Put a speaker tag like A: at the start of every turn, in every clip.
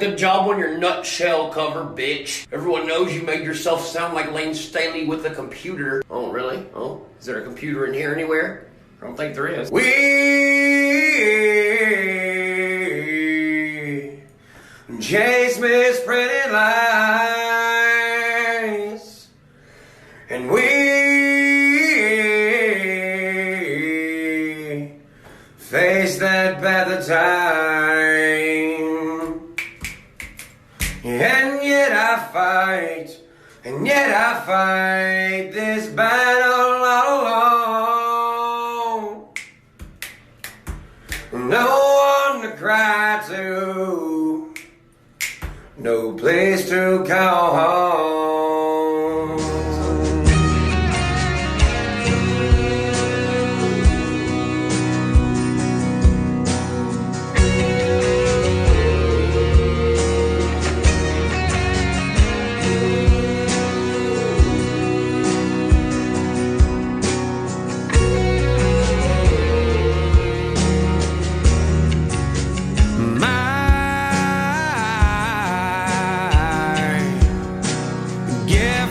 A: Good job on your nutshell cover, bitch. Everyone knows you made yourself sound like Lane Staley with a computer. Oh, really? Oh, is there a computer in here anywhere? I don't think there is. We chase Miss Pretty Lies, and we face that path of time. And yet I fight, and yet I fight this battle all alone. No one to cry to, no place to call home.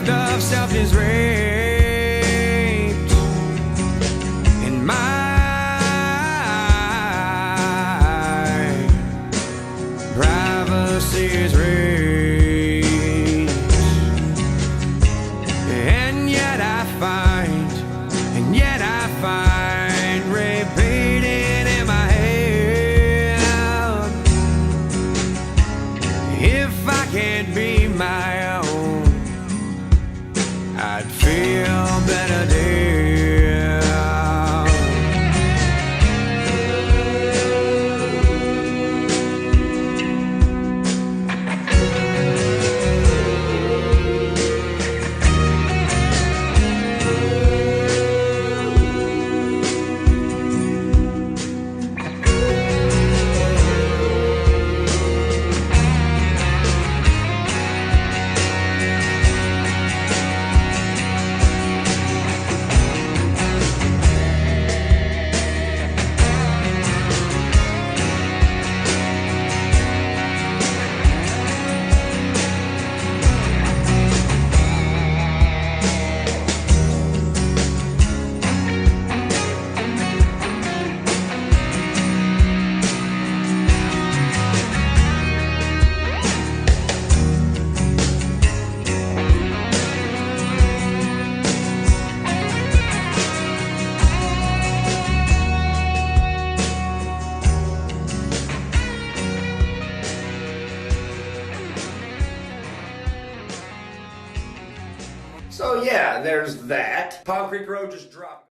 A: Of self is raped, and my privacy is raped. And yet I find, and yet I find repeating in my head, if I can't be my own, I'd feel better, dear. So yeah, there's that. Palm Creek Road just dropped.